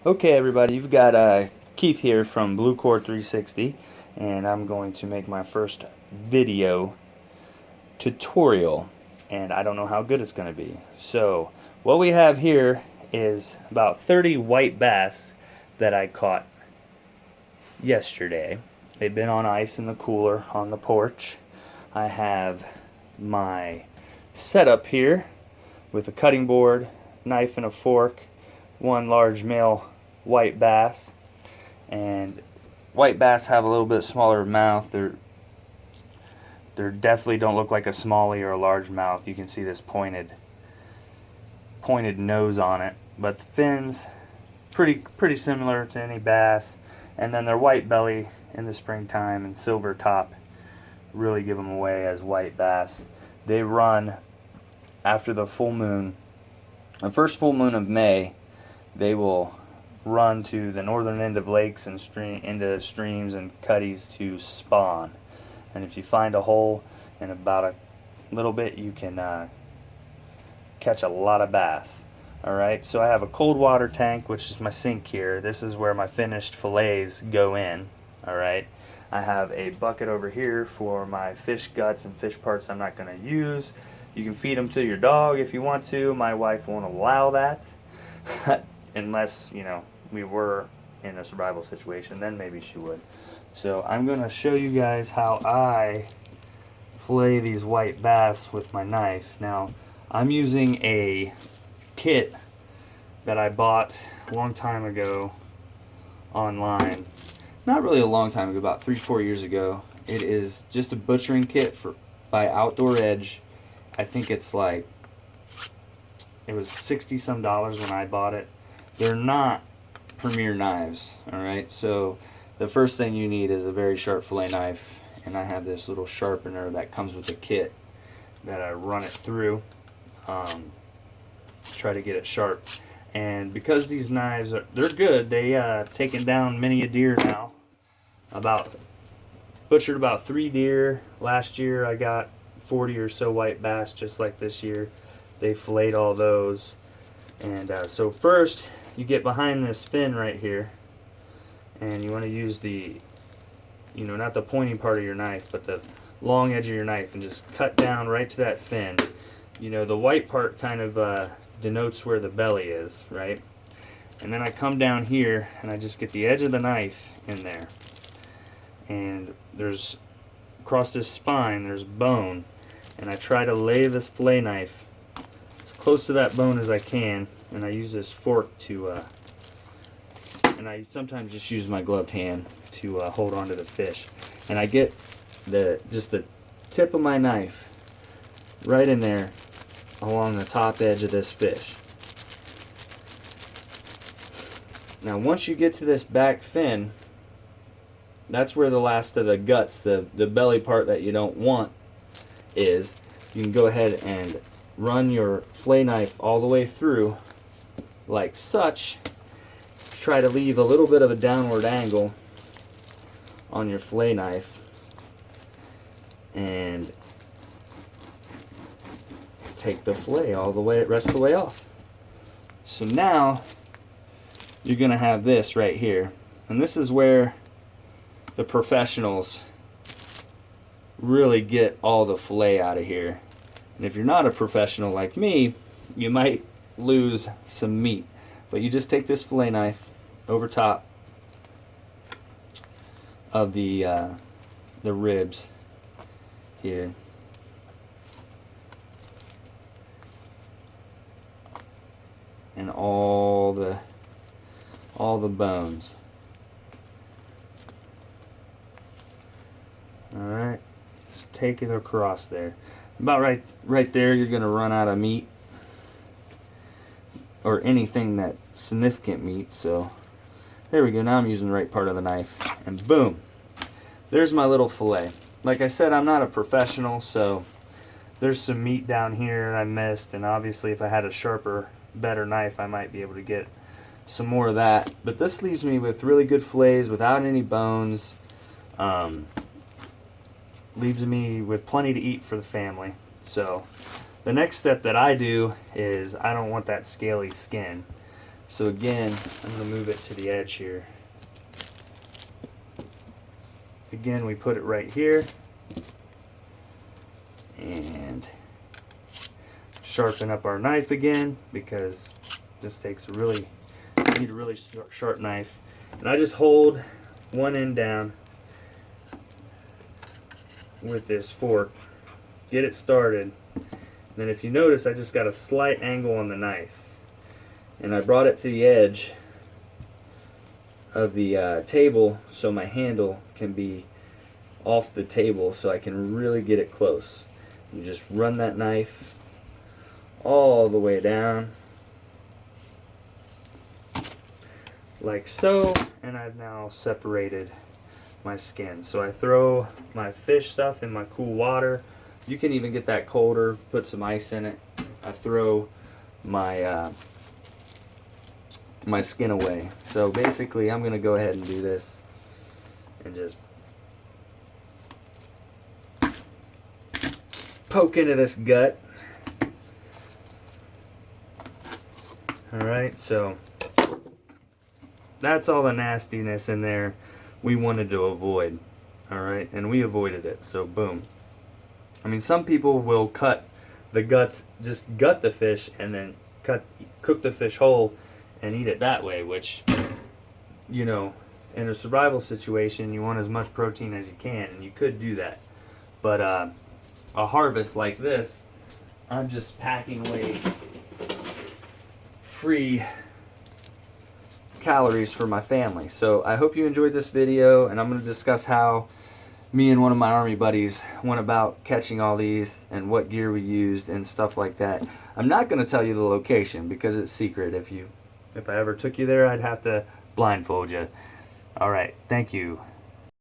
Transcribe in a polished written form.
Okay, everybody, you've got Keith here from Blue Cord 360, and I'm going to make my first video tutorial, and I don't know how good it's going to be. So, what we have here is about 30 white bass that I caught yesterday. They've been on ice in the cooler on the porch. I have my setup here with a cutting board, knife, and a fork, one large male white bass. And white bass have a little bit smaller mouth. They're definitely don't look like a smallie or a largemouth. You can see this pointed nose on it, but the fins pretty similar to any bass. And then their white belly in the springtime and silver top really give them away as white bass. They run after the full moon, the first full moon of May. They will run to the northern end of lakes and into streams and cutties to spawn. And if you find a hole in about a little bit, you can catch a lot of bass. Alright, so I have a cold water tank, which is my sink here. This is where my finished fillets go in. Alright, I have a bucket over here for my fish guts and fish parts I'm not going to use. You can feed them to your dog if you want to. My wife won't allow that. Unless, you know, we were in a survival situation, then maybe she would. So I'm going to show you guys how I fillet these white bass with my knife. Now, I'm using a kit that I bought a long time ago online. Not really a long time ago, about 3-4 years ago. It is just a butchering kit by Outdoor Edge. I think it's like, it was $60 some when I bought it. They're not premier knives, alright? So the first thing you need is a very sharp fillet knife, and I have this little sharpener that comes with the kit that I run it through, try to get it sharp. And because these knives they're good, they taken down many a deer now. Butchered about 3 deer last year. I got 40 or so white bass just like this year. They filleted all those. And so first you get behind this fin right here, and you want to use the, you know, not the pointy part of your knife, but the long edge of your knife, and just cut down right to that fin. You know, the white part kind of denotes where the belly is, right? And then I come down here and I just get the edge of the knife in there, and there's, across this spine there's bone, and I try to lay this fillet knife as close to that bone as I can, and I use this fork to and I sometimes just use my gloved hand to hold on to the fish, and I get just the tip of my knife right in there along the top edge of this fish. Now once you get to this back fin, that's where the last of the guts, the belly part that you don't want, is. You can go ahead and run your fillet knife all the way through like such. Try to leave a little bit of a downward angle on your fillet knife, and take the fillet all the way, rest of the way off. So now you're gonna have this right here, and this is where the professionals really get all the fillet out of here. And if you're not a professional like me, you might lose some meat. But you just take this fillet knife over top of the ribs here, and all the bones. Alright, just take it across there. About right there, you're going to run out of meat, or anything that's significant meat. So there we go. Now I'm using the right part of the knife, and boom, there's my little fillet. Like I said, I'm not a professional, so there's some meat down here I missed, and obviously if I had a sharper, better knife, I might be able to get some more of that. But this leaves me with really good fillets without any bones. Leaves me with plenty to eat for the family. So the next step that I do is, I don't want that scaly skin. So again, I'm going to move it to the edge here. Again, we put it right here and sharpen up our knife again, because this takes a really, you need a really sharp knife. And I just hold one end down with this fork, get it started. And then if you notice, I just got a slight angle on the knife, and I brought it to the edge of the table so my handle can be off the table, so I can really get it close. You just run that knife all the way down like so, and I've now separated my skin. So I throw my fish stuff in my cool water. You can even get that colder, put some ice in it. I throw my my skin away. So basically I'm gonna go ahead and do this and just poke into this gut. Alright, so that's all the nastiness in there we wanted to avoid. Alright, and we avoided it, so boom. I mean, some people will cut the guts, just gut the fish and then cook the fish whole and eat it that way, which, you know, in a survival situation you want as much protein as you can, and you could do that. But a harvest like this, I'm just packing away free calories for my family. So I hope you enjoyed this video, and I'm going to discuss how me and one of my army buddies went about catching all these and what gear we used and stuff like that. I'm not going to tell you the location because it's secret. If I ever took you there, I'd have to blindfold you. All right, thank you.